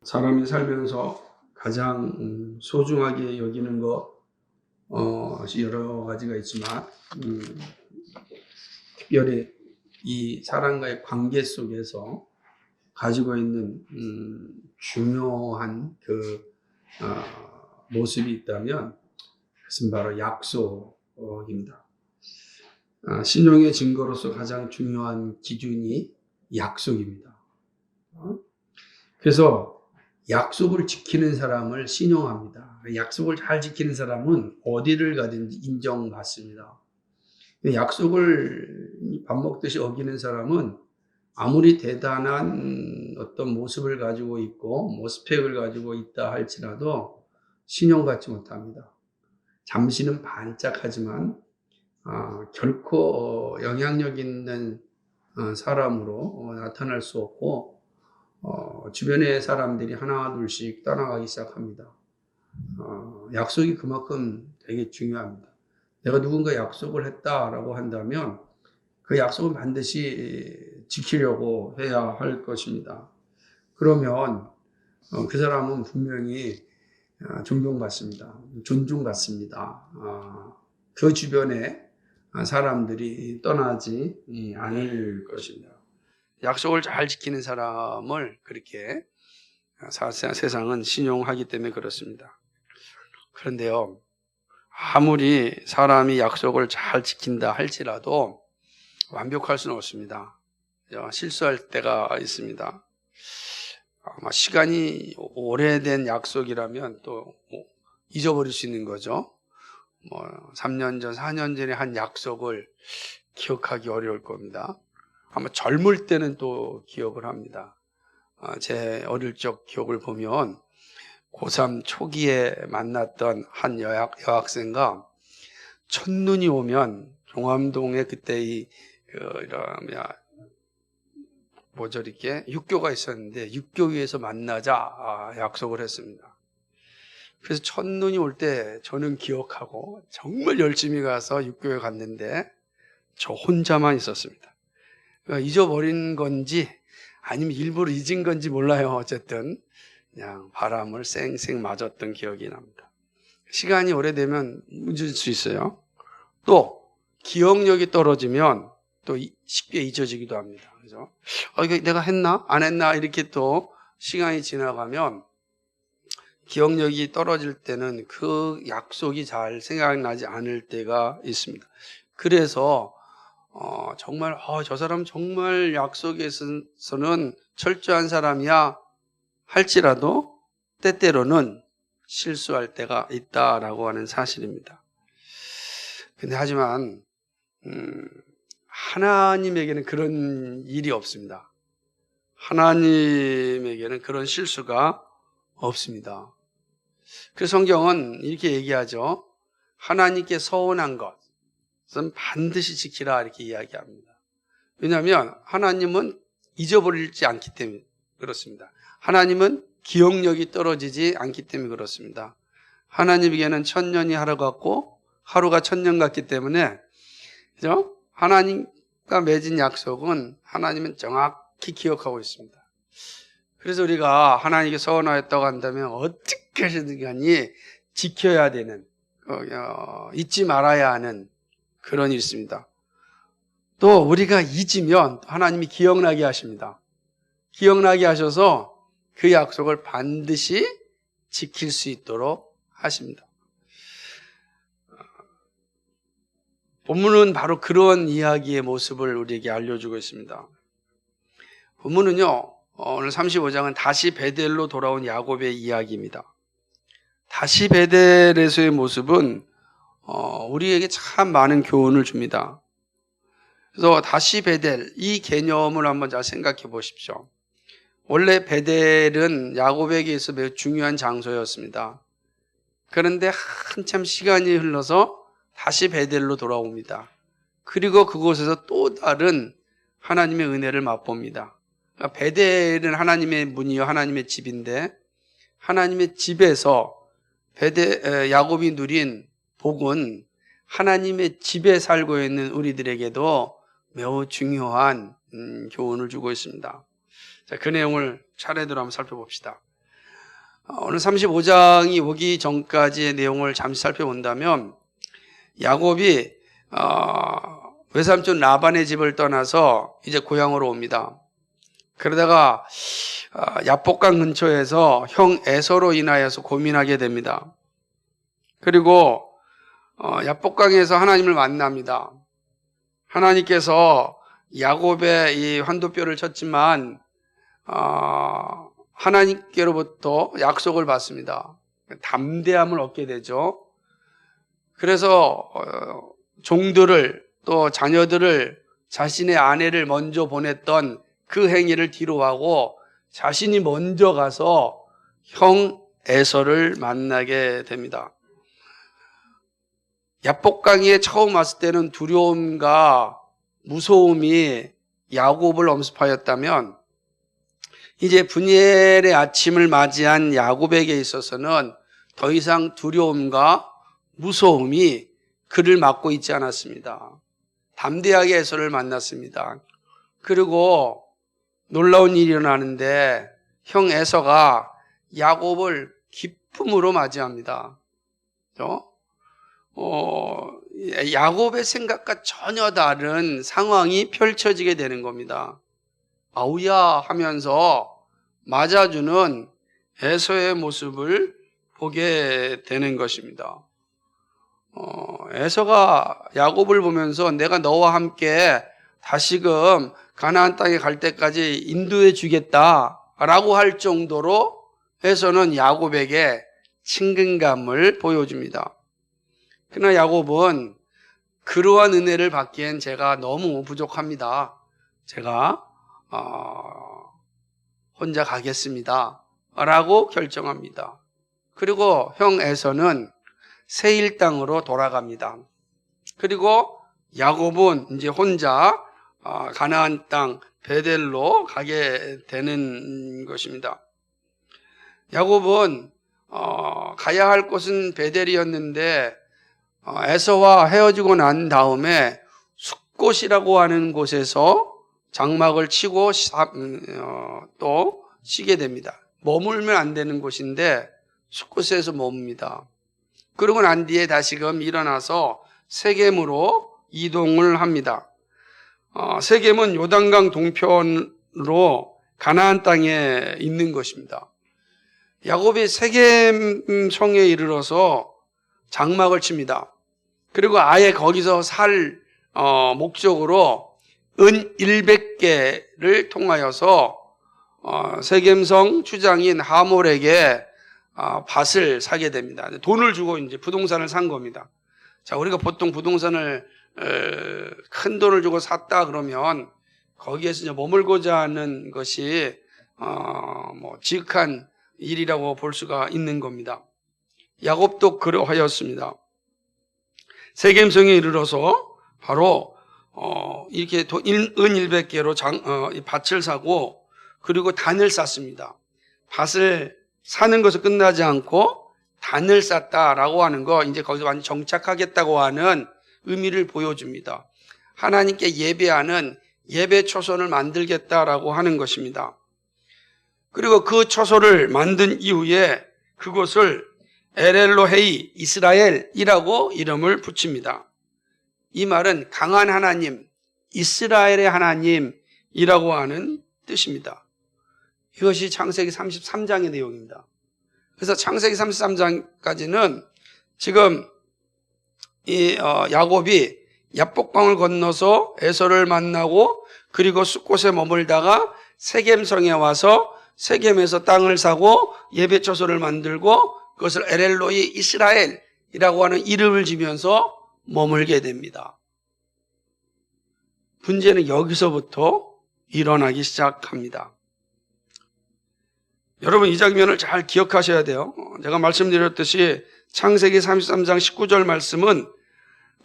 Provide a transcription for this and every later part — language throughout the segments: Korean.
사람이 살면서 가장 소중하게 여기는 거 여러 가지가 있지만 특별히 이 사람과의 관계 속에서 가지고 있는 중요한 모습이 있다면 그것은 바로 약속입니다. 신용의 증거로서 가장 중요한 기준이 약속입니다. 그래서 약속을 지키는 사람을 신용합니다. 약속을 잘 지키는 사람은 어디를 가든지 인정받습니다. 약속을 밥 먹듯이 어기는 사람은 아무리 대단한 어떤 모습을 가지고 있고 스펙을 가지고 있다 할지라도 신용받지 못합니다. 잠시는 반짝하지만 결코 영향력 있는 사람으로 나타날 수 없고 주변의 사람들이 하나 둘씩 떠나가기 시작합니다. 약속이 그만큼 되게 중요합니다. 내가 누군가 약속을 했다라고 한다면 그 약속은 반드시 지키려고 해야 할 것입니다. 그러면 그 사람은 분명히 존경받습니다. 존중받습니다. 그 주변에 사람들이 떠나지 않을 것입니다. 약속을 잘 지키는 사람을 그렇게 세상은 신용하기 때문에 그렇습니다. 그런데요, 아무리 사람이 약속을 잘 지킨다 할지라도 완벽할 수는 없습니다. 실수할 때가 있습니다. 아마 시간이 오래된 약속이라면 또 잊어버릴 수 있는 거죠. 3년 전, 4년 전에 한 약속을 기억하기 어려울 겁니다. 아마 젊을 때는 또 기억을 합니다. 제 어릴 적 기억을 보면 고3 초기에 만났던 한 여학생과 첫눈이 오면 종암동에 그때 이렇게 육교가 있었는데 육교 위에서 만나자 약속을 했습니다. 그래서 첫눈이 올 때 저는 기억하고 정말 열심히 가서 육교에 갔는데 저 혼자만 있었습니다. 잊어버린 건지 아니면 일부러 잊은 건지 몰라요. 어쨌든 그냥 바람을 쌩쌩 맞았던 기억이 납니다. 시간이 오래되면 잊을 수 있어요. 또 기억력이 떨어지면 또 쉽게 잊어지기도 합니다. 그죠? 이거 내가 했나? 안 했나? 이렇게 또 시간이 지나가면 기억력이 떨어질 때는 그 약속이 잘 생각나지 않을 때가 있습니다. 그래서 정말 저 사람 정말 약속에서는 철저한 사람이야 할지라도 때때로는 실수할 때가 있다라고 하는 사실입니다. 근데 하지만 하나님에게는 그런 일이 없습니다. 하나님에게는 그런 실수가 없습니다. 그래서 성경은 이렇게 얘기하죠. 하나님께 서운한 것은 반드시 지키라 이렇게 이야기합니다. 왜냐하면 하나님은 잊어버리지 않기 때문에 그렇습니다. 하나님은 기억력이 떨어지지 않기 때문에 그렇습니다. 하나님에게는 천년이 하루 같고 하루가 천년 같기 때문에 그죠? 하나님과 맺은 약속은 하나님은 정확히 기억하고 있습니다. 그래서 우리가 하나님께 서운하였다고 한다면 어떻게 하시든 간에 지켜야 되는 잊지 말아야 하는 그런 일이 있습니다. 또 우리가 잊으면 하나님이 기억나게 하십니다. 기억나게 하셔서 그 약속을 반드시 지킬 수 있도록 하십니다. 본문은 바로 그런 이야기의 모습을 우리에게 알려주고 있습니다. 본문은요, 오늘 35장은 다시 베델로 돌아온 야곱의 이야기입니다. 다시 베델에서의 모습은 우리에게 참 많은 교훈을 줍니다. 그래서 다시 베델, 이 개념을 한번 잘 생각해 보십시오. 원래 베델은 야곱에게 있어 매우 중요한 장소였습니다. 그런데 한참 시간이 흘러서 다시 베델로 돌아옵니다. 그리고 그곳에서 또 다른 하나님의 은혜를 맛봅니다. 그러니까 베델은 하나님의 문이요 하나님의 집인데 하나님의 집에서 야곱이 누린 복은 하나님의 집에 살고 있는 우리들에게도 매우 중요한 교훈을 주고 있습니다. 자, 그 내용을 차례대로 한번 살펴봅시다. 오늘 35장이 오기 전까지의 내용을 잠시 살펴본다면 야곱이 외삼촌 라반의 집을 떠나서 이제 고향으로 옵니다. 그러다가 야복강 근처에서 형 에서로 인하여서 고민하게 됩니다. 그리고 야복강에서 하나님을 만납니다. 하나님께서 야곱의 이 환도뼈를 쳤지만 하나님께로부터 약속을 받습니다. 담대함을 얻게 되죠. 그래서 종들을 또 자녀들을 자신의 아내를 먼저 보냈던 그 행위를 뒤로하고 자신이 먼저 가서 형 에서를 만나게 됩니다. 야복강에 처음 왔을 때는 두려움과 무서움이 야곱을 엄습하였다면 이제 분열의 아침을 맞이한 야곱에게 있어서는 더 이상 두려움과 무서움이 그를 막고 있지 않았습니다. 담대하게 에서를 만났습니다. 그리고 놀라운 일이 일어나는데 형 에서가 야곱을 기쁨으로 맞이합니다. 야곱의 생각과 전혀 다른 상황이 펼쳐지게 되는 겁니다. 아우야 하면서 맞아주는 에서의 모습을 보게 되는 것입니다. 에서가 야곱을 보면서 내가 너와 함께 다시금 가나안 땅에 갈 때까지 인도해 주겠다라고 할 정도로 에서는 야곱에게 친근감을 보여줍니다. 그러나 야곱은 그러한 은혜를 받기엔 제가 너무 부족합니다. 제가 혼자 가겠습니다 라고 결정합니다. 그리고 형 에서는 세일 땅으로 돌아갑니다. 그리고 야곱은 이제 혼자 가나안 땅 베델로 가게 되는 것입니다. 야곱은 가야 할 곳은 베델이었는데 에서와 헤어지고 난 다음에 숫곳이라고 하는 곳에서 장막을 치고 또 쉬게 됩니다. 머물면 안 되는 곳인데 숫곳에서 머뭅니다. 그러고 난 뒤에 다시금 일어나서 세겜으로 이동을 합니다. 세겜은 요단강 동편으로 가나안 땅에 있는 것입니다. 야곱이 세겜 성에 이르러서 장막을 칩니다. 그리고 아예 거기서 살 목적으로 은 100개를 통하여서 세겜성 주장인 하몰에게 밭을 사게 됩니다. 돈을 주고 이제 부동산을 산 겁니다. 자, 우리가 보통 부동산을 큰 돈을 주고 샀다 그러면 거기에서 이제 머물고자 하는 것이 지극한 일이라고 볼 수가 있는 겁니다. 야곱도 그러하였습니다. 세겜성에 이르러서 바로 이렇게 은 100개로 밭을 사고 그리고 단을 쌌습니다. 밭을 사는 것은 끝나지 않고 단을 쌌다라고 하는 거 이제 거기서 완전 정착하겠다고 하는 의미를 보여줍니다. 하나님께 예배하는 예배 초소를 만들겠다라고 하는 것입니다. 그리고 그 초소를 만든 이후에 그곳을 엘엘로헤이 이스라엘이라고 이름을 붙입니다. 이 말은 강한 하나님, 이스라엘의 하나님이라고 하는 뜻입니다. 이것이 창세기 33장의 내용입니다. 그래서 창세기 33장까지는 지금 이 야곱이 야복강을 건너서 에서를 만나고 그리고 숫곳에 머물다가 세겜성에 와서 세겜에서 땅을 사고 예배초소를 만들고 그것을 엘엘로이 이스라엘이라고 하는 이름을 지면서 머물게 됩니다. 문제는 여기서부터 일어나기 시작합니다. 여러분 이 장면을 잘 기억하셔야 돼요. 제가 말씀드렸듯이 창세기 33장 19절 말씀은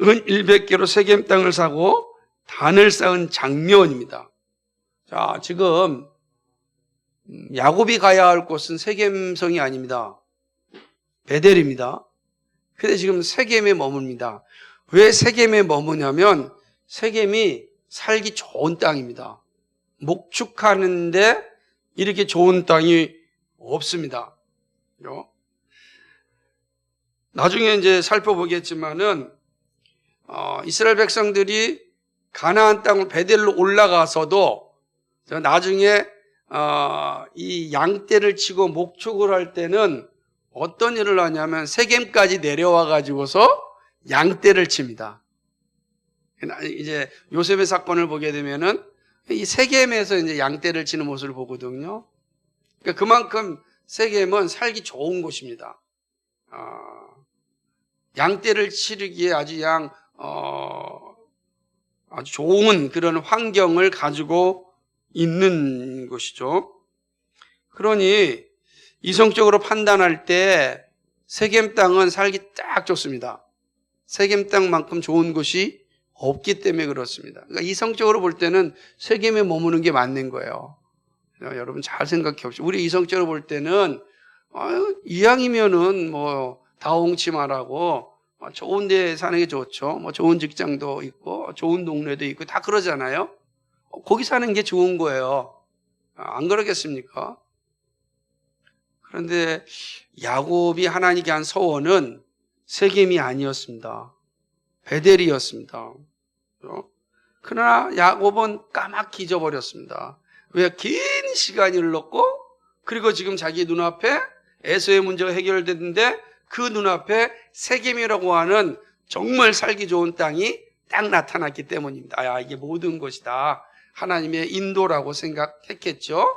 은 100개로 세겜 땅을 사고 단을 쌓은 장면입니다. 자, 지금 야곱이 가야 할 곳은 세겜성이 아닙니다. 베델입니다. 근데 지금 세겜에 머뭅니다. 왜 세겜에 머무냐면 세겜이 살기 좋은 땅입니다. 목축하는데 이렇게 좋은 땅이 없습니다. 나중에 이제 살펴보겠지만은 이스라엘 백성들이 가나안 땅 베델로 올라가서도 나중에 이 양떼를 치고 목축을 할 때는 어떤 일을 하냐면 세겜까지 내려와 가지고서 양떼를 칩니다. 이제 요셉의 사건을 보게 되면은 이 세겜에서 이제 양떼를 치는 모습을 보거든요. 그러니까 그만큼 세겜은 살기 좋은 곳입니다. 양떼를 치르기에 아주 아주 좋은 그런 환경을 가지고 있는 곳이죠. 그러니 이성적으로 판단할 때 세겜 땅은 살기 딱 좋습니다. 세겜 땅만큼 좋은 곳이 없기 때문에 그렇습니다. 그러니까 이성적으로 볼 때는 세겜에 머무는 게 맞는 거예요. 여러분 잘 생각해 보십시오. 우리 이성적으로 볼 때는 이왕이면은 뭐 다홍치마라고 좋은 데 사는 게 좋죠. 뭐 좋은 직장도 있고 좋은 동네도 있고 다 그러잖아요. 거기 사는 게 좋은 거예요. 안 그러겠습니까? 그런데 야곱이 하나님께 한 서원은 세겜이 아니었습니다. 베델이었습니다. 그러나 야곱은 까맣게 잊어버렸습니다. 왜? 긴 시간이 흘렀고 그리고 지금 자기 눈앞에 에서의 문제가 해결됐는데 그 눈앞에 세겜이라고 하는 정말 살기 좋은 땅이 딱 나타났기 때문입니다. 이게 모든 것이다. 하나님의 인도라고 생각했겠죠.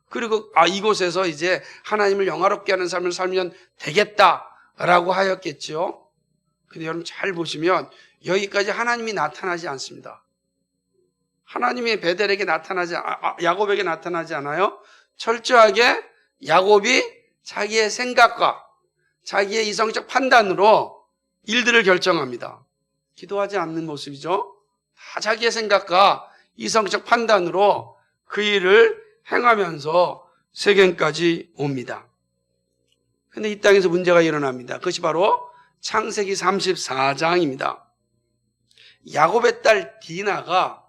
그리고 이곳에서 이제 하나님을 영화롭게 하는 삶을 살면 되겠다라고 하였겠죠. 근데 여러분 잘 보시면 여기까지 하나님이 나타나지 않습니다. 하나님이 베델에게 야곱에게 나타나지 않아요. 철저하게 야곱이 자기의 생각과 자기의 이성적 판단으로 일들을 결정합니다. 기도하지 않는 모습이죠. 다 자기의 생각과 이성적 판단으로 그 일을 행하면서 세겜까지 옵니다. 그런데 이 땅에서 문제가 일어납니다. 그것이 바로 창세기 34장입니다. 야곱의 딸 디나가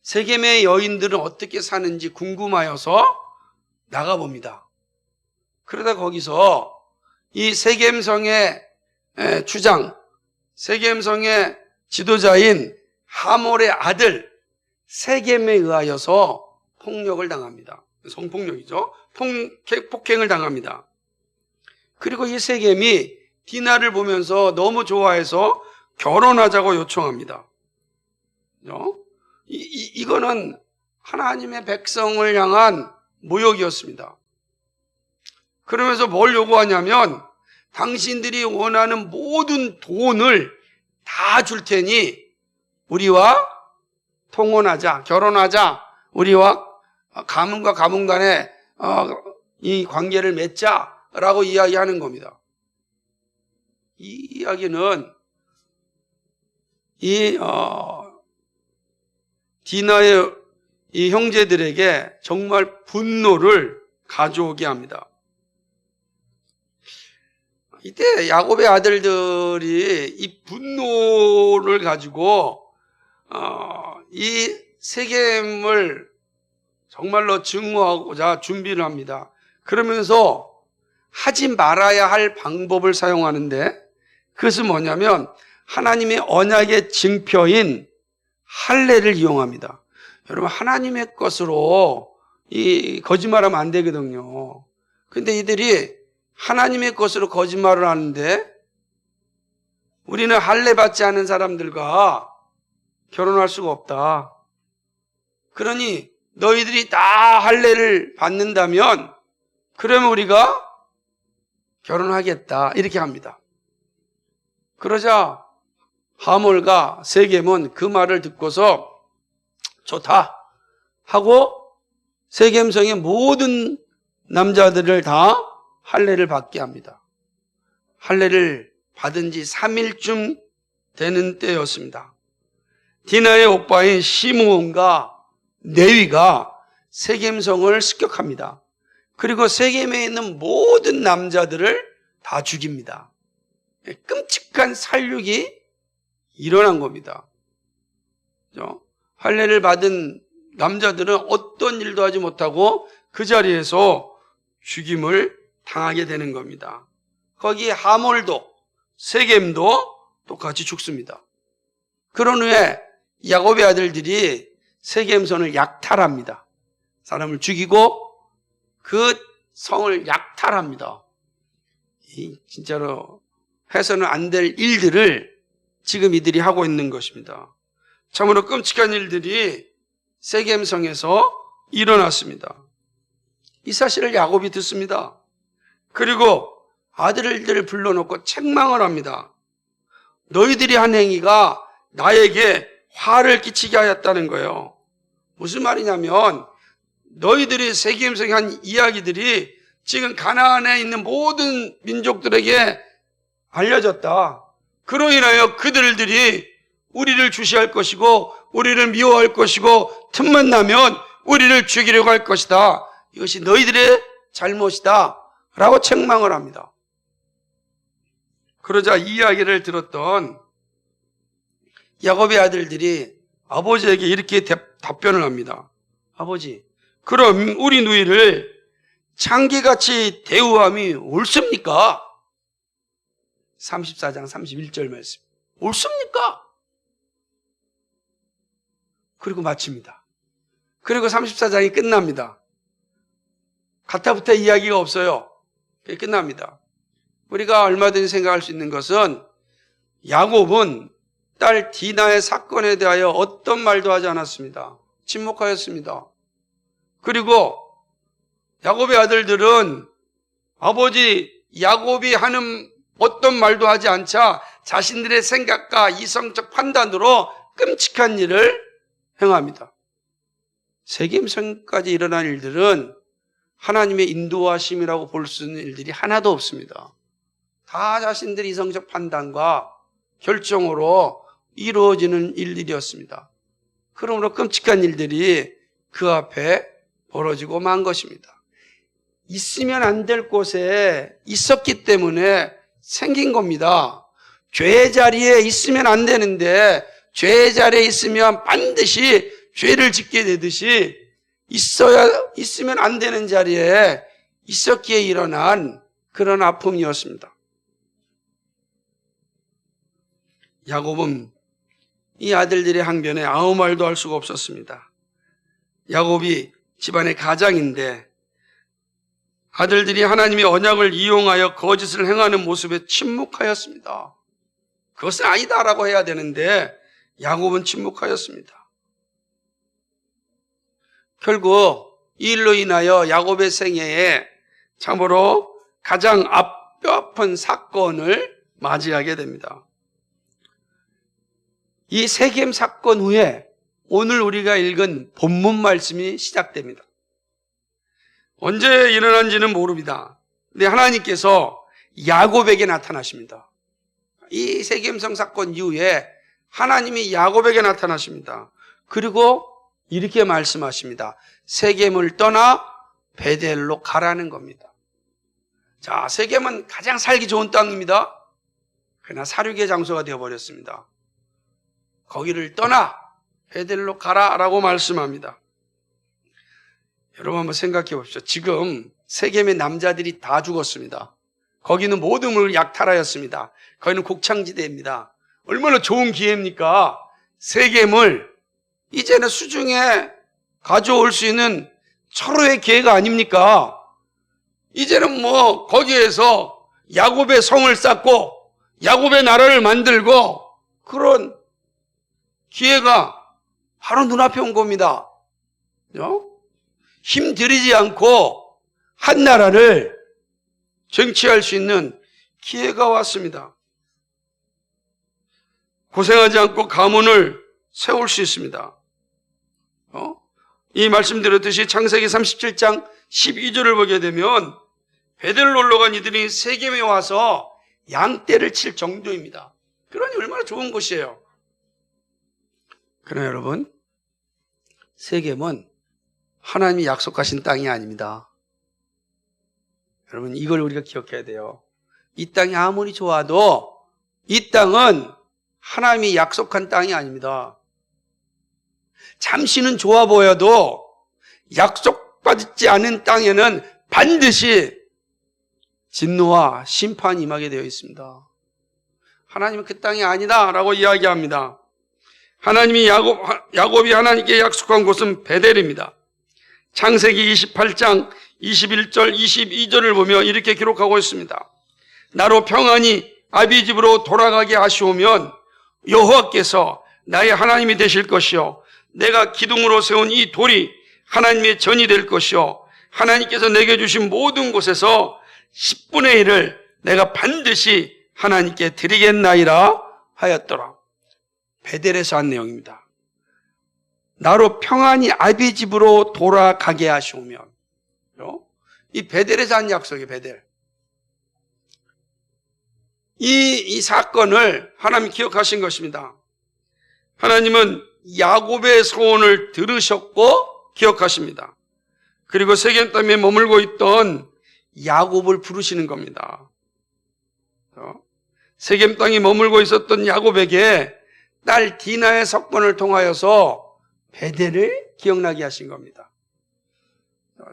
세겜의 여인들은 어떻게 사는지 궁금하여서 나가봅니다. 그러다 거기서 이 세겜성의 주장, 세겜성의 지도자인 하몰의 아들 세겜에 의하여서 폭력을 당합니다. 성폭력이죠. 폭행을 당합니다. 그리고 이 세겜이 디나를 보면서 너무 좋아해서 결혼하자고 요청합니다. 이거는 하나님의 백성을 향한 모욕이었습니다. 그러면서 뭘 요구하냐면 당신들이 원하는 모든 돈을 다 줄 테니 우리와 통혼하자, 결혼하자, 우리와 가문과 가문 간에 이 관계를 맺자라고 이야기하는 겁니다. 이 이야기는 디나의 이 형제들에게 정말 분노를 가져오게 합니다. 이때 야곱의 아들들이 이 분노를 가지고 이 세겜을 정말로 증오하고자 준비를 합니다. 그러면서 하지 말아야 할 방법을 사용하는데 그것은 뭐냐면 하나님의 언약의 증표인 할례를 이용합니다. 여러분 하나님의 것으로 이 거짓말하면 안 되거든요. 근데 이들이 하나님의 것으로 거짓말을 하는데 우리는 할례 받지 않은 사람들과 결혼할 수가 없다. 그러니 너희들이 다 할례를 받는다면 그러면 우리가 결혼하겠다 이렇게 합니다. 그러자 하몰과 세겜은 그 말을 듣고서 좋다 하고 세겜성의 모든 남자들을 다 할례를 받게 합니다. 할례를 받은 지 3일쯤 되는 때였습니다. 디나의 오빠인 시므온과 레위가 세겜성을 습격합니다. 그리고 세겜에 있는 모든 남자들을 다 죽입니다. 끔찍한 살육이 일어난 겁니다. 할례를 받은 남자들은 어떤 일도 하지 못하고 그 자리에서 죽임을 당하게 되는 겁니다. 거기에 하몰도 세겜도 똑같이 죽습니다. 그런 후에 야곱의 아들들이 세겜성을 약탈합니다. 사람을 죽이고 그 성을 약탈합니다. 진짜로 해서는 안 될 일들을 지금 이들이 하고 있는 것입니다. 참으로 끔찍한 일들이 세겜성에서 일어났습니다. 이 사실을 야곱이 듣습니다. 그리고 아들들을 불러놓고 책망을 합니다. 너희들이 한 행위가 나에게 화를 끼치게 하였다는 거예요. 무슨 말이냐면 너희들이 세겜성에 한 이야기들이 지금 가나안에 있는 모든 민족들에게 알려졌다. 그로 인하여 그들들이 우리를 주시할 것이고 우리를 미워할 것이고 틈만 나면 우리를 죽이려고 할 것이다. 이것이 너희들의 잘못이다 라고 책망을 합니다. 그러자 이 이야기를 들었던 야곱의 아들들이 아버지에게 이렇게 답변을 합니다. 아버지, 그럼 우리 누이를 창기같이 대우함이 옳습니까? 34장 31절 말씀. 옳습니까? 그리고 마칩니다. 그리고 34장이 끝납니다. 가타부타 이야기가 없어요. 끝납니다. 우리가 얼마든지 생각할 수 있는 것은 야곱은 딸 디나의 사건에 대하여 어떤 말도 하지 않았습니다. 침묵하였습니다. 그리고 야곱의 아들들은 아버지 야곱이 하는 어떤 말도 하지 않자 자신들의 생각과 이성적 판단으로 끔찍한 일을 행합니다. 세겜성까지 일어난 일들은 하나님의 인도하심이라고 볼 수 있는 일들이 하나도 없습니다. 다 자신들의 이성적 판단과 결정으로 이루어지는 일들이었습니다. 그러므로 끔찍한 일들이 그 앞에 벌어지고 만 것입니다. 있으면 안 될 곳에 있었기 때문에 생긴 겁니다. 죄의 자리에 있으면 안 되는데 죄의 자리에 있으면 반드시 죄를 짓게 되듯이 있으면 안 되는 자리에 있었기에 일어난 그런 아픔이었습니다. 야곱은 이 아들들의 항변에 아무 말도 할 수가 없었습니다. 야곱이 집안의 가장인데 아들들이 하나님의 언약을 이용하여 거짓을 행하는 모습에 침묵하였습니다. 그것은 아니다라고 해야 되는데 야곱은 침묵하였습니다. 결국 이 일로 인하여 야곱의 생애에 참으로 가장 뼈아픈 사건을 맞이하게 됩니다. 이 세겜 사건 후에 오늘 우리가 읽은 본문 말씀이 시작됩니다. 언제 일어난지는 모릅니다. 근데 하나님께서 야곱에게 나타나십니다. 이 세겜성 사건 이후에 하나님이 야곱에게 나타나십니다. 그리고 이렇게 말씀하십니다. 세겜을 떠나 베델로 가라는 겁니다. 자, 세겜은 가장 살기 좋은 땅입니다. 그러나 살육의 장소가 되어버렸습니다. 거기를 떠나 베델로 가라라고 말씀합니다. 여러분 한번 생각해 보십시오. 지금 세겜의 남자들이 다 죽었습니다. 거기는 모든 물 약탈하였습니다. 거기는 곡창지대입니다. 얼마나 좋은 기회입니까? 세겜을 이제는 수중에 가져올 수 있는 철호의 기회가 아닙니까? 이제는 거기에서 야곱의 성을 쌓고 야곱의 나라를 만들고 그런 기회가 바로 눈앞에 온 겁니다. 힘 들이지 않고 한 나라를 정치할 수 있는 기회가 왔습니다. 고생하지 않고 가문을 세울 수 있습니다. 이 말씀드렸듯이 창세기 37장 12절을 보게 되면 베델로 올라간 이들이 세겜에 와서 양떼를 칠 정도입니다. 그러니 얼마나 좋은 곳이에요. 그러나 여러분, 세겜은 하나님이 약속하신 땅이 아닙니다. 여러분, 이걸 우리가 기억해야 돼요. 이 땅이 아무리 좋아도 이 땅은 하나님이 약속한 땅이 아닙니다. 잠시는 좋아 보여도 약속받지 않은 땅에는 반드시 진노와 심판이 임하게 되어 있습니다. 하나님은 그 땅이 아니다 라고 이야기합니다. 하나님이 야곱이 하나님께 약속한 곳은 베델입니다. 창세기 28장 21절 22절을 보며 이렇게 기록하고 있습니다. 나로 평안히 아비 집으로 돌아가게 하시오면 여호와께서 나의 하나님이 되실 것이요 내가 기둥으로 세운 이 돌이 하나님의 전이 될 것이요 하나님께서 내게 주신 모든 곳에서 10분의 1을 내가 반드시 하나님께 드리겠나이다 하였더라. 베델에서 한 내용입니다. 나로 평안히 아비 집으로 돌아가게 하시오면, 이 베델에서 한 약속이에요. 베델. 이 사건을 하나님 기억하신 것입니다. 하나님은 야곱의 소원을 들으셨고 기억하십니다. 그리고 세겜 땅에 머물고 있던 야곱을 부르시는 겁니다. 세겜 땅에 머물고 있었던 야곱에게 딸 디나의 석권을 통하여서 베델을 기억나게 하신 겁니다.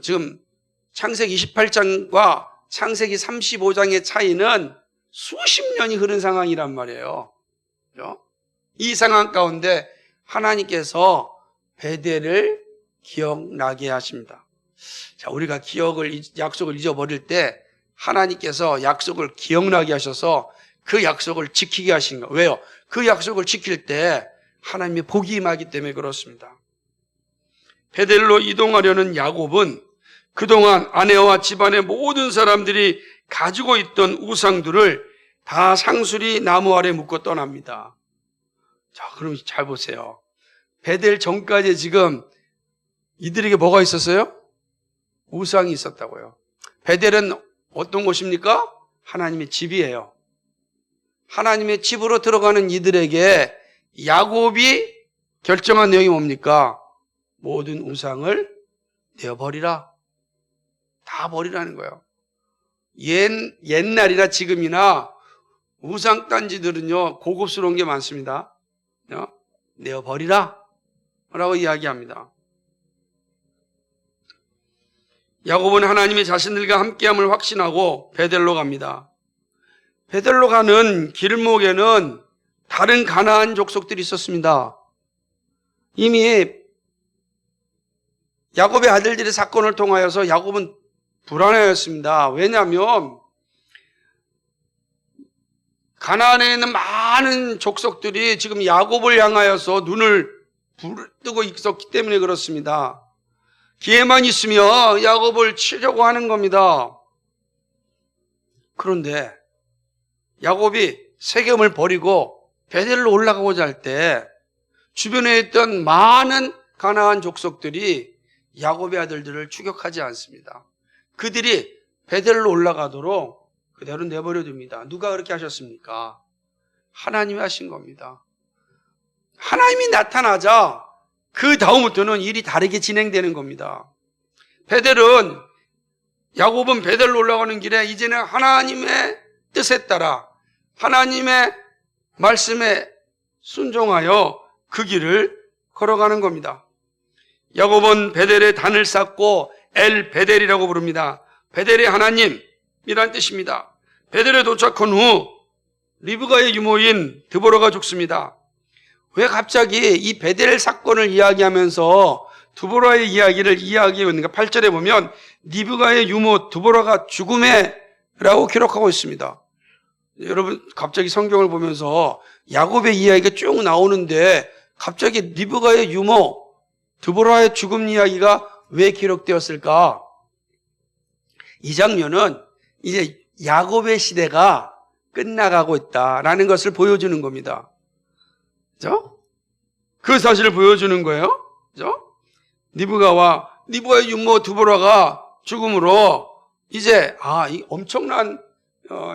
지금 창세기 28장과 창세기 35장의 차이는 수십 년이 흐른 상황이란 말이에요. 이 상황 가운데 하나님께서 베델을 기억나게 하십니다. 자, 우리가 약속을 잊어버릴 때 하나님께서 약속을 기억나게 하셔서 그 약속을 지키게 하신 거예요. 왜요? 그 약속을 지킬 때 하나님의 복이 임하기 때문에 그렇습니다. 베델로 이동하려는 야곱은 그동안 아내와 집안의 모든 사람들이 가지고 있던 우상들을 다 상수리 나무 아래 묶어 떠납니다. 자, 그럼 잘 보세요. 베델 전까지 지금 이들에게 뭐가 있었어요? 우상이 있었다고요. 베델은 어떤 곳입니까? 하나님의 집이에요. 하나님의 집으로 들어가는 이들에게 야곱이 결정한 내용이 뭡니까? 모든 우상을 내어버리라. 다 버리라는 거예요. 옛날이나 지금이나 우상단지들은요, 고급스러운 게 많습니다. 내어버리라. 라고 이야기합니다. 야곱은 하나님의 자신들과 함께함을 확신하고 베델로 갑니다. 베델로 가는 길목에는 다른 가나안 족속들이 있었습니다. 이미 야곱의 아들들의 사건을 통하여서 야곱은 불안해했습니다. 왜냐하면 가나안에 있는 많은 족속들이 지금 야곱을 향하여서 눈을 부르뜨고 있었기 때문에 그렇습니다. 기회만 있으면 야곱을 치려고 하는 겁니다. 그런데 야곱이 세겜을 버리고 베델로 올라가고자 할 때 주변에 있던 많은 가나안 족속들이 야곱의 아들들을 추격하지 않습니다. 그들이 베델로 올라가도록 그대로 내버려 둡니다. 누가 그렇게 하셨습니까? 하나님이 하신 겁니다. 하나님이 나타나자 그 다음부터는 일이 다르게 진행되는 겁니다. 야곱은 베델로 올라가는 길에 이제는 하나님의 뜻에 따라 하나님의 말씀에 순종하여 그 길을 걸어가는 겁니다. 야곱은 베델에 단을 쌓고 엘 베델이라고 부릅니다. 베델의 하나님이란 뜻입니다. 베델에 도착한 후 리브가의 유모인 드보라가 죽습니다. 왜 갑자기 이 베델 사건을 이야기하면서 드보라의 이야기를 이야기하고 있는가? 8절에 보면 리브가의 유모 드보라가 죽음에 라고 기록하고 있습니다. 여러분 갑자기 성경을 보면서 야곱의 이야기가 쭉 나오는데 갑자기 리브가의 유모 드보라의 죽음 이야기가 왜 기록되었을까? 이 장면은 이제 야곱의 시대가 끝나가고 있다라는 것을 보여주는 겁니다. 그죠? 그 사실을 보여주는 거예요. 그죠? 리브가의 유모 드보라가 죽음으로 이제 이 엄청난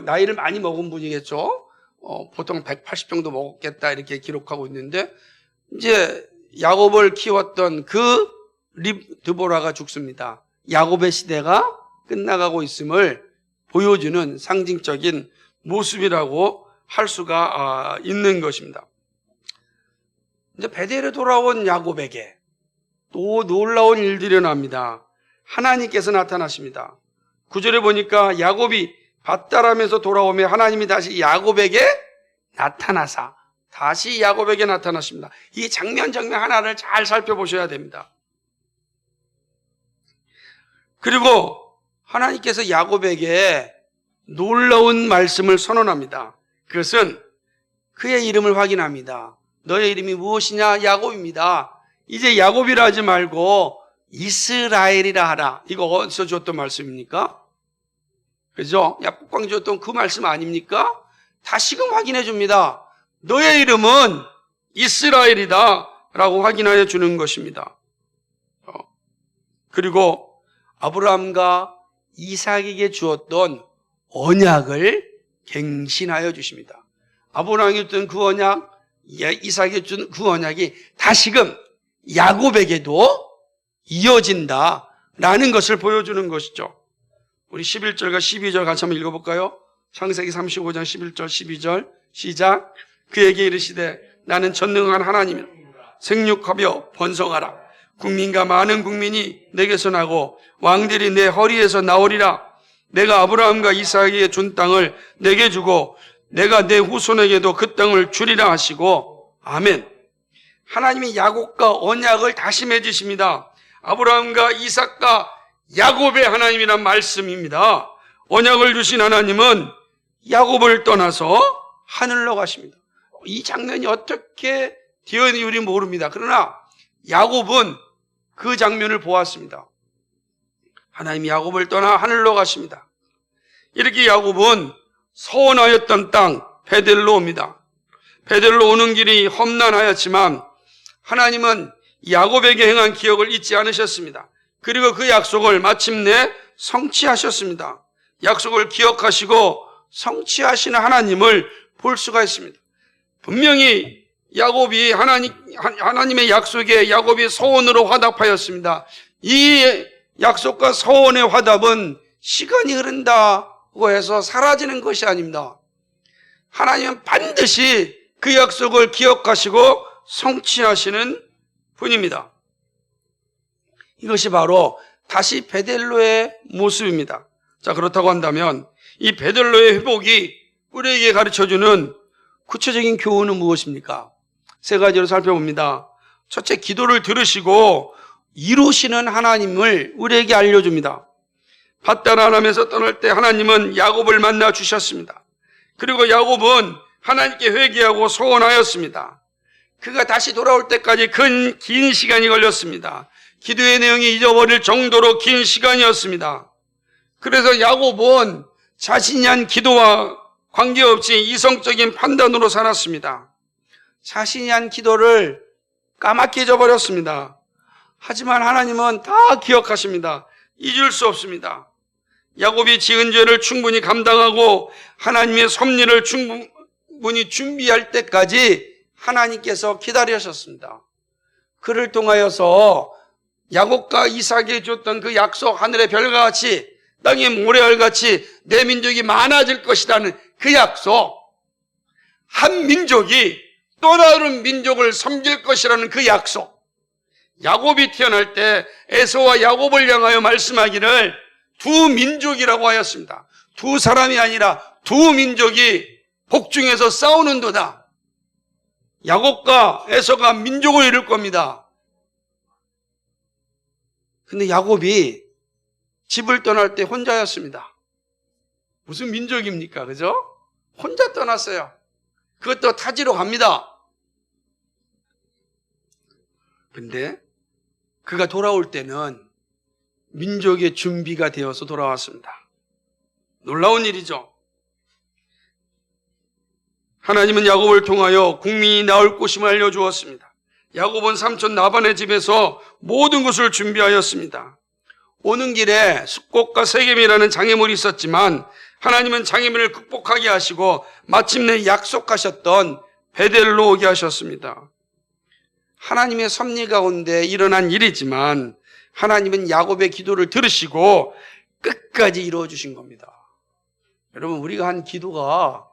나이를 많이 먹은 분이겠죠. 보통 180 정도 먹었겠다 이렇게 기록하고 있는데 이제 야곱을 키웠던 그 드보라가 죽습니다. 야곱의 시대가 끝나가고 있음을 보여주는 상징적인 모습이라고 할 수가 있는 것입니다. 이제 베델에 돌아온 야곱에게 또 놀라운 일들이 일어납니다. 하나님께서 나타나십니다. 9절에 보니까 야곱이 밭다람에서 돌아오며 하나님이 다시 야곱에게 나타나사 다시 야곱에게 나타나십니다. 이 장면 하나를 잘 살펴보셔야 됩니다. 그리고 하나님께서 야곱에게 놀라운 말씀을 선언합니다. 그것은 그의 이름을 확인합니다. 너의 이름이 무엇이냐? 야곱입니다. 이제 야곱이라 하지 말고 이스라엘이라 하라. 이거 어디서 줬던 말씀입니까? 그죠? 약국광 줬던 그 말씀 아닙니까? 다시금 확인해 줍니다. 너의 이름은 이스라엘이다 라고 확인하여 주는 것입니다. 그리고 아브라함과 이삭에게 주었던 언약을 갱신하여 주십니다. 아브라함이 줬던 그 언약, 이삭에게 준 그 언약이 다시금 야곱에게도 이어진다라는 것을 보여주는 것이죠. 우리 11절과 12절 같이 한번 읽어볼까요? 창세기 35장 11절 12절 시작. 그에게 이르시되 나는 전능한 하나님이라 생육하며 번성하라. 국민과 많은 국민이 내게서 나고 왕들이 내 허리에서 나오리라. 내가 아브라함과 이삭에게 준 땅을 내게 주고 내가 내 후손에게도 그 땅을 주리라 하시고 아멘. 하나님이 야곱과 언약을 다시 맺으십니다. 아브라함과 이삭과 야곱의 하나님이란 말씀입니다. 언약을 주신 하나님은 야곱을 떠나서 하늘로 가십니다. 이 장면이 어떻게 되었는지 우리는 모릅니다. 그러나 야곱은 그 장면을 보았습니다. 하나님이 야곱을 떠나 하늘로 가십니다. 이렇게 야곱은 서원하였던 땅 베델로 옵니다. 베델로 오는 길이 험난하였지만 하나님은 야곱에게 행한 기억을 잊지 않으셨습니다. 그리고 그 약속을 마침내 성취하셨습니다. 약속을 기억하시고 성취하시는 하나님을 볼 수가 있습니다. 분명히 야곱이 하나님의 약속에 야곱이 서원으로 화답하였습니다. 이 약속과 서원의 화답은 시간이 흐른다고 해서 사라지는 것이 아닙니다. 하나님은 반드시 그 약속을 기억하시고 성취하시는 분입니다. 이것이 바로 다시 베델로의 모습입니다. 자, 그렇다고 한다면 이 베델로의 회복이 우리에게 가르쳐주는 구체적인 교훈은 무엇입니까? 세 가지로 살펴봅니다. 첫째, 기도를 들으시고 이루시는 하나님을 우리에게 알려줍니다. 밧다람에서 떠날 때 하나님은 야곱을 만나 주셨습니다. 그리고 야곱은 하나님께 회개하고 소원하였습니다. 그가 다시 돌아올 때까지 긴 시간이 걸렸습니다. 기도의 내용이 잊어버릴 정도로 긴 시간이었습니다. 그래서 야곱은 자신이 한 기도와 관계없이 이성적인 판단으로 살았습니다. 자신이 한 기도를 까맣게 잊어버렸습니다. 하지만 하나님은 다 기억하십니다. 잊을 수 없습니다. 야곱이 지은 죄를 충분히 감당하고 하나님의 섭리를 충분히 준비할 때까지 하나님께서 기다리셨습니다. 그를 통하여서 야곱과 이삭에게 줬던 그 약속, 하늘의 별과 같이 땅의 모래알같이 내 민족이 많아질 것이라는 그 약속, 한 민족이 또 다른 민족을 섬길 것이라는 그 약속, 야곱이 태어날 때 에서와 야곱을 향하여 말씀하기를 두 민족이라고 하였습니다. 두 사람이 아니라 두 민족이 복중에서 싸우는도다. 야곱과 에서가 민족을 이룰 겁니다. 근데 야곱이 집을 떠날 때 혼자였습니다. 무슨 민족입니까? 그죠? 혼자 떠났어요. 그것도 타지로 갑니다. 근데 그가 돌아올 때는 민족의 준비가 되어서 돌아왔습니다. 놀라운 일이죠. 하나님은 야곱을 통하여 국민이 나올 곳임을 알려주었습니다. 야곱은 삼촌 라반의 집에서 모든 것을 준비하였습니다. 오는 길에 숫꽃과 세겜이라는 장애물이 있었지만 하나님은 장애물을 극복하게 하시고 마침내 약속하셨던 베델로 오게 하셨습니다. 하나님의 섭리 가운데 일어난 일이지만 하나님은 야곱의 기도를 들으시고 끝까지 이루어 주신 겁니다. 여러분, 우리가 한 기도가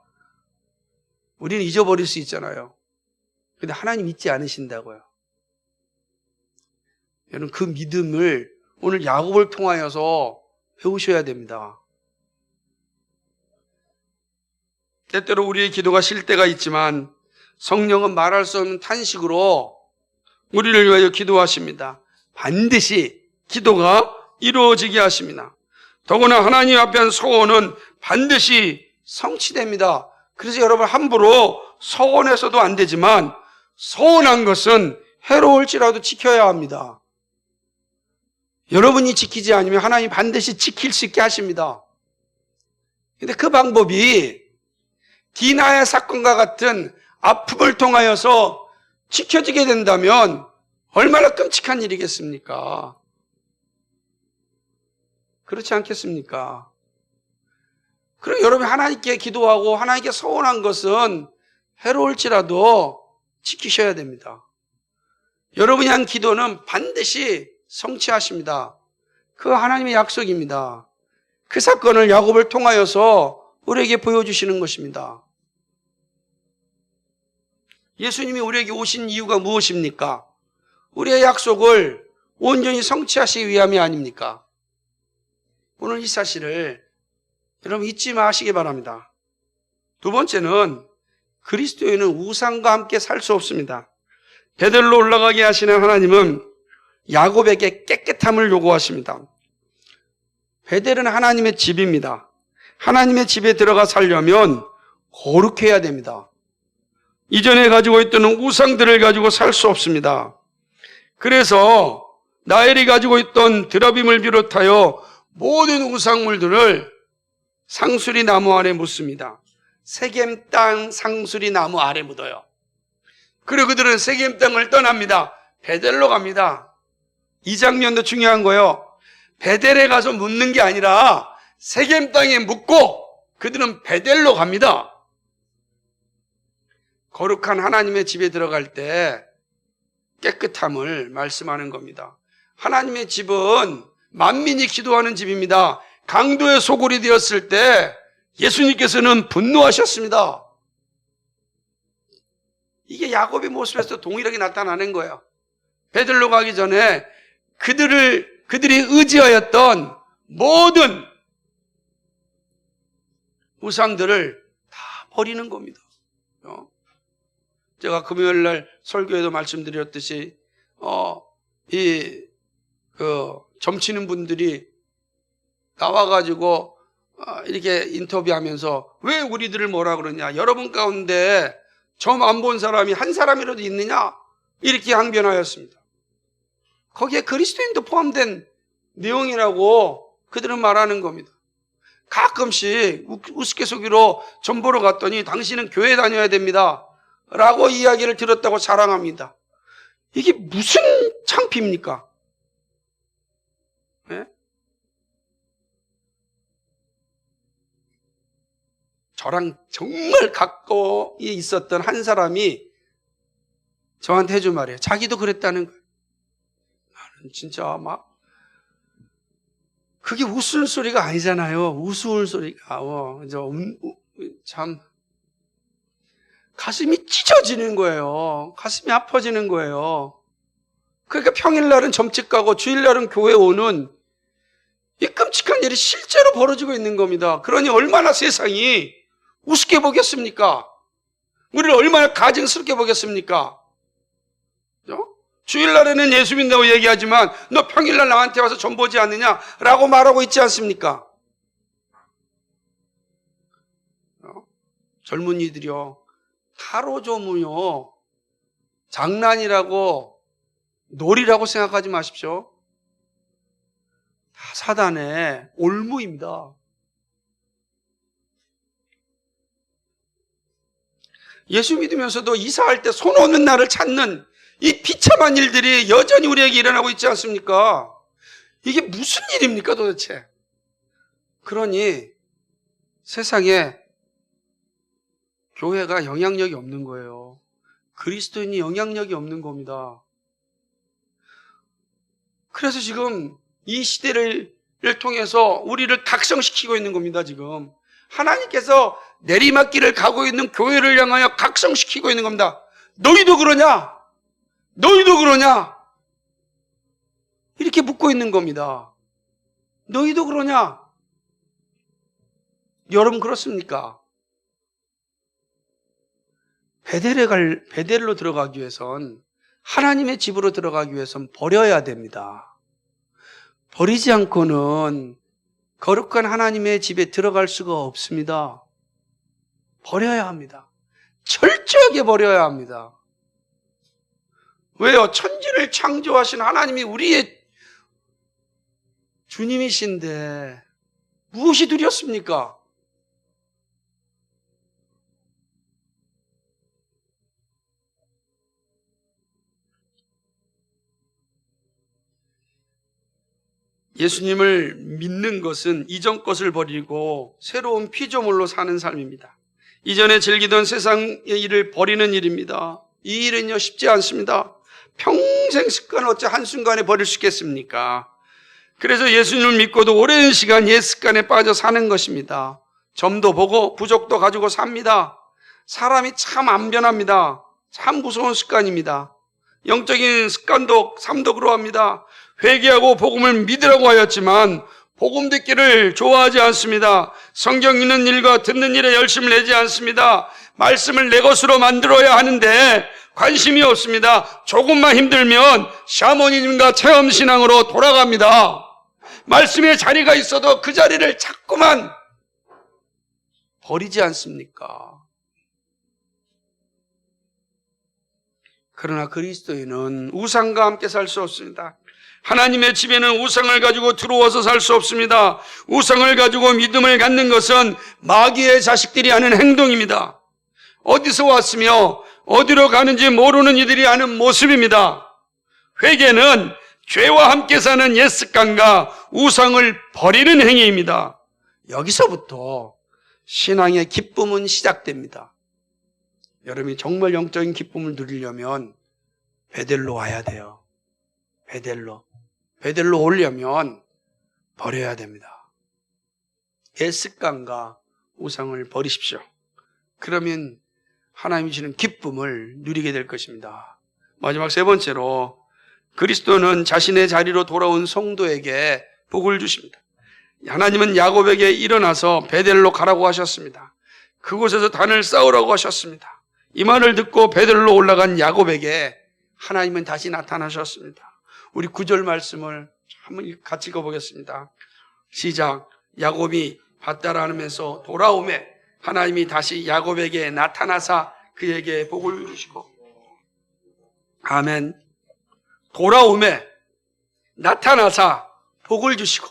우리는 잊어버릴 수 있잖아요. 근데 하나님 잊지 않으신다고요. 여러분, 그 믿음을 오늘 야곱을 통하여서 배우셔야 됩니다. 때때로 우리의 기도가 쉴 때가 있지만 성령은 말할 수 없는 탄식으로 우리를 위하여 기도하십니다. 반드시 기도가 이루어지게 하십니다. 더구나 하나님 앞에 한 소원은 반드시 성취됩니다. 그래서 여러분 함부로 서원해서도 안 되지만 서원한 것은 해로울지라도 지켜야 합니다. 여러분이 지키지 않으면 하나님 반드시 지킬 수 있게 하십니다. 근데 그 방법이 디나의 사건과 같은 아픔을 통하여서 지켜지게 된다면 얼마나 끔찍한 일이겠습니까? 그렇지 않겠습니까? 그리고 여러분이 하나님께 기도하고 하나님께 서원한 것은 해로울지라도 지키셔야 됩니다. 여러분이 한 기도는 반드시 성취하십니다. 그 하나님의 약속입니다. 그 사건을 야곱을 통하여서 우리에게 보여주시는 것입니다. 예수님이 우리에게 오신 이유가 무엇입니까? 우리의 약속을 온전히 성취하시기 위함이 아닙니까? 오늘 이 사실을 여러분 잊지 마시기 바랍니다. 두 번째는 그리스도인은 우상과 함께 살 수 없습니다. 베델로 올라가게 하시는 하나님은 야곱에게 깨끗함을 요구하십니다. 베델은 하나님의 집입니다. 하나님의 집에 들어가 살려면 거룩해야 됩니다. 이전에 가지고 있던 우상들을 가지고 살 수 없습니다. 그래서 나엘이 가지고 있던 드라빔을 비롯하여 모든 우상물들을 상수리 나무 아래 묻습니다. 세겜 땅 상수리 나무 아래 묻어요. 그리고 그들은 세겜 땅을 떠납니다. 베델로 갑니다. 이 장면도 중요한 거예요. 베델에 가서 묻는 게 아니라 세겜 땅에 묻고 그들은 베델로 갑니다. 거룩한 하나님의 집에 들어갈 때 깨끗함을 말씀하는 겁니다. 하나님의 집은 만민이 기도하는 집입니다. 강도의 소굴이 되었을 때 예수님께서는 분노하셨습니다. 이게 야곱의 모습에서 동일하게 나타나는 거예요. 베들로 가기 전에 그들이 의지하였던 모든 우상들을 다 버리는 겁니다. 제가 금요일 날 설교에도 말씀드렸듯이 점치는 분들이 나와가지고 이렇게 인터뷰하면서 왜 우리들을 뭐라 그러냐, 여러분 가운데 점 안 본 사람이 한 사람이라도 있느냐, 이렇게 항변하였습니다. 거기에 그리스도인도 포함된 내용이라고 그들은 말하는 겁니다. 가끔씩 우스갯소리로 점 보러 갔더니 당신은 교회 다녀야 됩니다 라고 이야기를 들었다고 자랑합니다. 이게 무슨 창피입니까? 네? 저랑 정말 가까이 있었던 한 사람이 저한테 해준 말이에요. 자기도 그랬다는 거예요. 나는 진짜 그게 웃을 소리가 아니잖아요. 우스울 소리가. 참 가슴이 찢어지는 거예요. 가슴이 아파지는 거예요. 그러니까 평일날은 점집 가고 주일날은 교회 오는 이 끔찍한 일이 실제로 벌어지고 있는 겁니다. 그러니 얼마나 세상이 우습게 보겠습니까? 우리를 얼마나 가증스럽게 보겠습니까? 주일날에는 예수 믿는다고 얘기하지만 너 평일날 나한테 와서 점 보지 않느냐라고 말하고 있지 않습니까? 젊은이들이요, 타로점은요 장난이라고 놀이라고 생각하지 마십시오. 다 사단의 올무입니다. 예수 믿으면서도 이사할 때 손 오는 날을 찾는 이 비참한 일들이 여전히 우리에게 일어나고 있지 않습니까? 이게 무슨 일입니까 도대체? 그러니 세상에 교회가 영향력이 없는 거예요. 그리스도인이 영향력이 없는 겁니다. 그래서 지금 이 시대를 통해서 우리를 각성시키고 있는 겁니다. 지금 하나님께서 내리막길을 가고 있는 교회를 향하여 각성시키고 있는 겁니다. 너희도 그러냐? 너희도 그러냐? 이렇게 묻고 있는 겁니다. 너희도 그러냐? 여러분 그렇습니까? 베델로 들어가기 위해선, 하나님의 집으로 들어가기 위해선 버려야 됩니다. 버리지 않고는 거룩한 하나님의 집에 들어갈 수가 없습니다. 버려야 합니다. 철저하게 버려야 합니다. 왜요? 천지를 창조하신 하나님이 우리의 주님이신데 무엇이 두렵습니까? 예수님을 믿는 것은 이전 것을 버리고 새로운 피조물로 사는 삶입니다. 이전에 즐기던 세상의 일을 버리는 일입니다. 이 일은요, 쉽지 않습니다. 평생 습관을 어째 한순간에 버릴 수 있겠습니까? 그래서 예수님을 믿고도 오랜 시간 옛 습관에 빠져 사는 것입니다. 점도 보고 부족도 가지고 삽니다. 사람이 참 안 변합니다. 참 무서운 습관입니다. 영적인 습관도 삶도 그러합니다. 회개하고 복음을 믿으라고 하였지만 복음 듣기를 좋아하지 않습니다. 성경 읽는 일과 듣는 일에 열심을 내지 않습니다. 말씀을 내 것으로 만들어야 하는데 관심이 없습니다. 조금만 힘들면 샤머니즘과 체험신앙으로 돌아갑니다. 말씀의 자리가 있어도 그 자리를 자꾸만 버리지 않습니까? 그러나 그리스도인은 우상과 함께 살 수 없습니다. 하나님의 집에는 우상을 가지고 들어와서 살 수 없습니다. 우상을 가지고 믿음을 갖는 것은 마귀의 자식들이 하는 행동입니다. 어디서 왔으며 어디로 가는지 모르는 이들이 하는 모습입니다. 회개는 죄와 함께 사는 옛 습관과 우상을 버리는 행위입니다. 여기서부터 신앙의 기쁨은 시작됩니다. 여러분이 정말 영적인 기쁨을 누리려면 베델로 와야 돼요. 베델로 오려면 버려야 됩니다. 옛 습관과 우상을 버리십시오. 그러면 하나님이 주는 기쁨을 누리게 될 것입니다. 마지막 세 번째로, 그리스도는 자신의 자리로 돌아온 성도에게 복을 주십니다. 하나님은 야곱에게 일어나서 베델로 가라고 하셨습니다. 그곳에서 단을 쌓으라고 하셨습니다. 이 말을 듣고 베델로 올라간 야곱에게 하나님은 다시 나타나셨습니다. 우리 9절 말씀을 한번 같이 읽어보겠습니다. 시작. 야곱이 밭따라 하면서 돌아오매 하나님이 다시 야곱에게 나타나사 그에게 복을 주시고. 아멘. 돌아오매 나타나사 복을 주시고.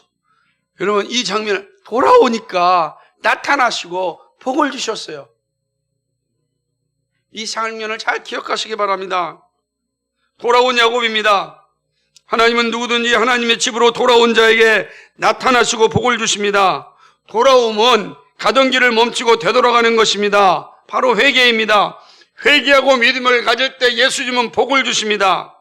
여러분, 이 장면을 돌아오니까 나타나시고 복을 주셨어요. 이 장면을 잘 기억하시기 바랍니다. 돌아온 야곱입니다. 하나님은 누구든지 하나님의 집으로 돌아온 자에게 나타나시고 복을 주십니다. 돌아옴은 가던 길을 멈추고 되돌아가는 것입니다. 바로 회개입니다. 회개하고 믿음을 가질 때 예수님은 복을 주십니다.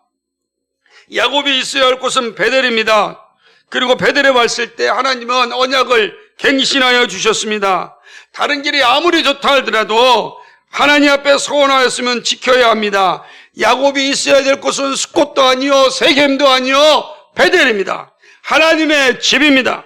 야곱이 있어야 할 곳은 베델입니다. 그리고 베델에 왔을 때 하나님은 언약을 갱신하여 주셨습니다. 다른 길이 아무리 좋다 하더라도 하나님 앞에 소원하였으면 지켜야 합니다. 야곱이 있어야 될 곳은 스콧도 아니요 세겜도 아니요 베델입니다. 하나님의 집입니다.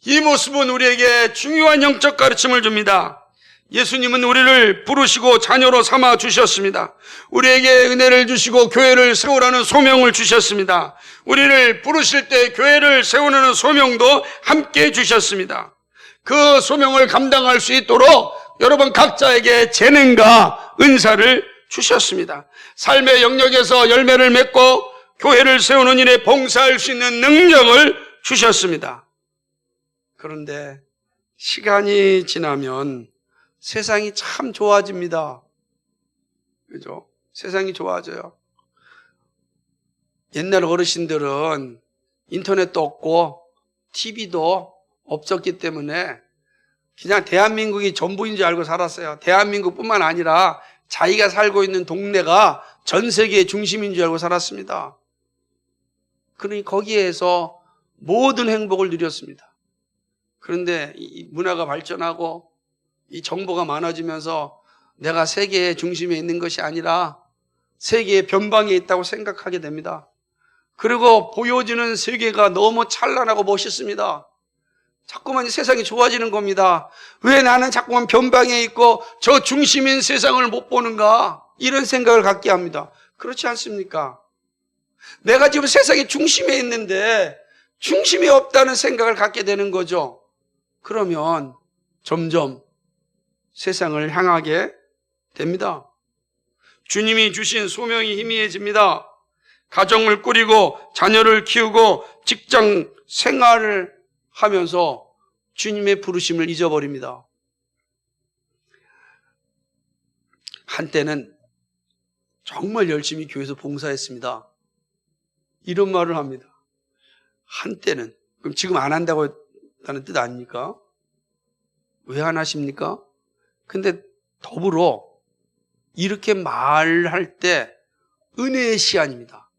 이 모습은 우리에게 중요한 영적 가르침을 줍니다. 예수님은 우리를 부르시고 자녀로 삼아 주셨습니다. 우리에게 은혜를 주시고 교회를 세우라는 소명을 주셨습니다. 우리를 부르실 때 교회를 세우라는 소명도 함께 주셨습니다. 그 소명을 감당할 수 있도록 여러분 각자에게 재능과 은사를 주셨습니다. 삶의 영역에서 열매를 맺고 교회를 세우는 일에 봉사할 수 있는 능력을 주셨습니다. 그런데 시간이 지나면 세상이 참 좋아집니다. 그죠? 세상이 좋아져요. 옛날 어르신들은 인터넷도 없고 TV도 없었기 때문에 그냥 대한민국이 전부인 줄 알고 살았어요. 대한민국뿐만 아니라 자기가 살고 있는 동네가 전 세계의 중심인 줄 알고 살았습니다. 그러니 거기에서 모든 행복을 누렸습니다. 그런데 이 문화가 발전하고 이 정보가 많아지면서 내가 세계의 중심에 있는 것이 아니라 세계의 변방에 있다고 생각하게 됩니다. 그리고 보여지는 세계가 너무 찬란하고 멋있습니다. 자꾸만 세상이 좋아지는 겁니다. 왜 나는 자꾸만 변방에 있고 저 중심인 세상을 못 보는가? 이런 생각을 갖게 합니다. 그렇지 않습니까? 내가 지금 세상의 중심에 있는데 중심이 없다는 생각을 갖게 되는 거죠. 그러면 점점 세상을 향하게 됩니다. 주님이 주신 소명이 희미해집니다. 가정을 꾸리고 자녀를 키우고 직장 생활을 하면서 주님의 부르심을 잊어버립니다. 한때는 정말 열심히 교회에서 봉사했습니다. 이런 말을 합니다. 한때는. 그럼 지금 안 한다고 하는 뜻 아닙니까? 왜 안 하십니까? 근데 더불어 이렇게 말할 때 은혜의 시간입니다.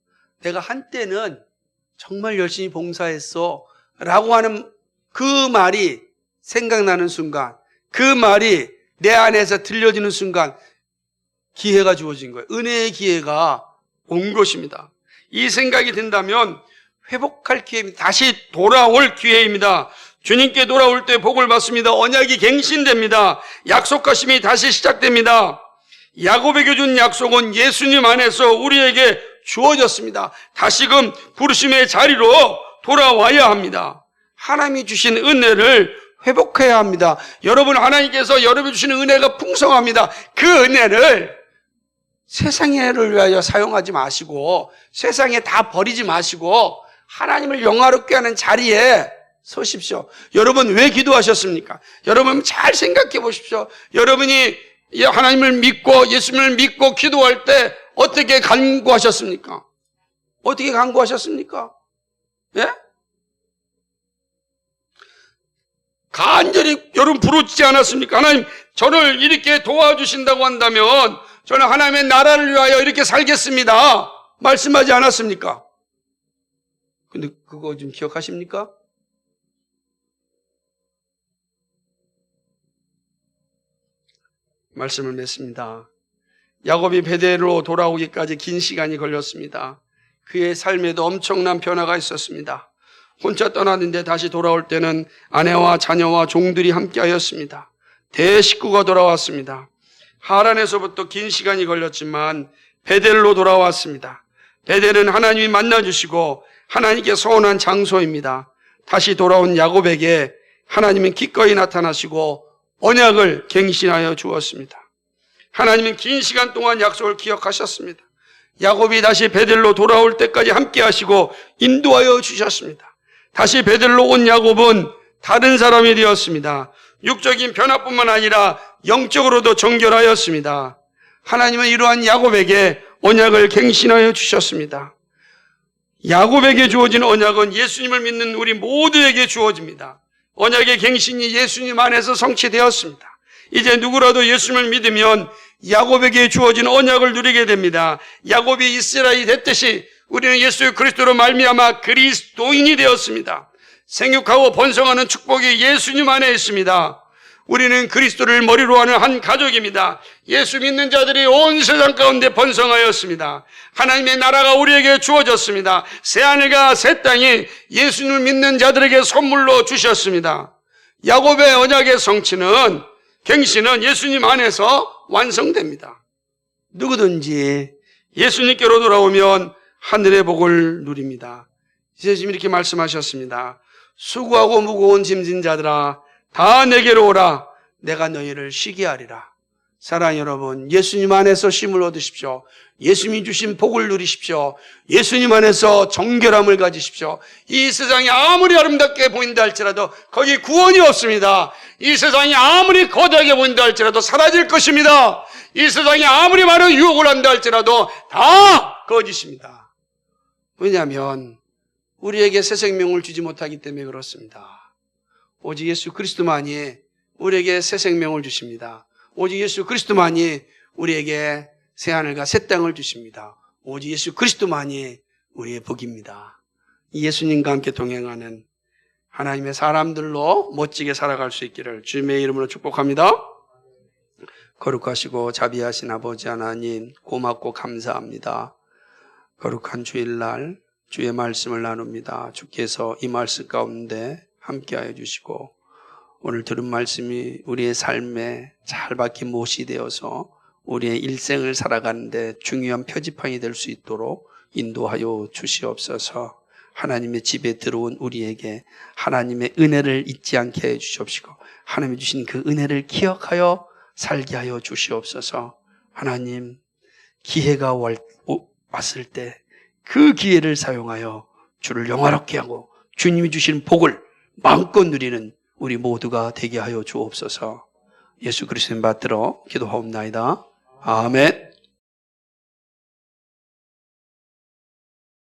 내가 한때는 정말 열심히 봉사했어 라고 하는 그 말이 생각나는 순간, 그 말이 내 안에서 들려지는 순간 기회가 주어진 거예요. 은혜의 기회가 온 것입니다. 이 생각이 든다면 회복할 기회입니다. 다시 돌아올 기회입니다. 주님께 돌아올 때 복을 받습니다. 언약이 갱신됩니다. 약속하심이 다시 시작됩니다. 야곱에게 준 약속은 예수님 안에서 우리에게 주어졌습니다. 다시금 부르심의 자리로 돌아와야 합니다. 하나님이 주신 은혜를 회복해야 합니다. 여러분, 하나님께서 여러분이 주시는 은혜가 풍성합니다. 그 은혜를 세상의 일을 위하여 사용하지 마시고 세상에 다 버리지 마시고 하나님을 영화롭게 하는 자리에 서십시오. 여러분 왜 기도하셨습니까? 여러분 잘 생각해 보십시오. 여러분이 하나님을 믿고 예수님을 믿고 기도할 때 어떻게 간구하셨습니까? 어떻게 간구하셨습니까? 예? 간절히 여러분 부르지 않았습니까? 하나님 저를 이렇게 도와주신다고 한다면 저는 하나님의 나라를 위하여 이렇게 살겠습니다. 말씀하지 않았습니까? 근데 그거 좀 기억하십니까? 말씀을 맺습니다. 야곱이 베델로 돌아오기까지 긴 시간이 걸렸습니다. 그의 삶에도 엄청난 변화가 있었습니다. 혼자 떠났는데 다시 돌아올 때는 아내와 자녀와 종들이 함께하였습니다. 대식구가 돌아왔습니다. 하란에서부터 긴 시간이 걸렸지만 베델로 돌아왔습니다. 베델은 하나님이 만나주시고 하나님께 소원한 장소입니다. 다시 돌아온 야곱에게 하나님은 기꺼이 나타나시고 언약을 갱신하여 주었습니다. 하나님은 긴 시간 동안 약속을 기억하셨습니다. 야곱이 다시 베델로 돌아올 때까지 함께 하시고 인도하여 주셨습니다. 다시 베델로 온 야곱은 다른 사람이 되었습니다. 육적인 변화뿐만 아니라 영적으로도 정결하였습니다. 하나님은 이러한 야곱에게 언약을 갱신하여 주셨습니다. 야곱에게 주어진 언약은 예수님을 믿는 우리 모두에게 주어집니다. 언약의 갱신이 예수님 안에서 성취되었습니다. 이제 누구라도 예수님을 믿으면 야곱에게 주어진 언약을 누리게 됩니다. 야곱이 이스라엘이 됐듯이 우리는 예수 그리스도로 말미암아 그리스도인이 되었습니다. 생육하고 번성하는 축복이 예수님 안에 있습니다. 우리는 그리스도를 머리로 하는 한 가족입니다. 예수 믿는 자들이 온 세상 가운데 번성하였습니다. 하나님의 나라가 우리에게 주어졌습니다. 새하늘과 새 땅이 예수님을 믿는 자들에게 선물로 주셨습니다. 야곱의 언약의 성취는 갱신은 예수님 안에서 완성됩니다. 누구든지 예수님께로 돌아오면 하늘의 복을 누립니다. 예수님 이렇게 말씀하셨습니다. 수고하고 무거운 짐진 자들아 다 내게로 오라. 내가 너희를 쉬게 하리라. 사랑하는 여러분, 예수님 안에서 쉼을 얻으십시오. 예수님이 주신 복을 누리십시오. 예수님 안에서 정결함을 가지십시오. 이 세상이 아무리 아름답게 보인다 할지라도 거기 구원이 없습니다. 이 세상이 아무리 거대하게 보인다 할지라도 사라질 것입니다. 이 세상이 아무리 많은 유혹을 한다 할지라도 다 거짓입니다. 왜냐하면 우리에게 새 생명을 주지 못하기 때문에 그렇습니다. 오직 예수 그리스도만이 우리에게 새 생명을 주십니다. 오직 예수 그리스도만이 우리에게 새 하늘과 새 땅을 주십니다. 오직 예수 그리스도만이 우리의 복입니다. 예수님과 함께 동행하는 하나님의 사람들로 멋지게 살아갈 수 있기를 주님의 이름으로 축복합니다. 거룩하시고 자비하신 아버지 하나님, 고맙고 감사합니다. 거룩한 주일날 주의 말씀을 나눕니다. 주께서 이 말씀 가운데 함께하여 주시고 오늘 들은 말씀이 우리의 삶에 잘 박힌 못이 되어서 우리의 일생을 살아가는데 중요한 표지판이 될 수 있도록 인도하여 주시옵소서. 하나님의 집에 들어온 우리에게 하나님의 은혜를 잊지 않게 해 주시옵시고 하나님이 주신 그 은혜를 기억하여 살게 하여 주시옵소서. 하나님, 기회가 왔을 때 그 기회를 사용하여 주를 영화롭게 하고 주님이 주신 복을 마음껏 누리는 우리 모두가 되게 하여 주옵소서. 예수 그리스도님 받들어 기도하옵나이다. 아멘.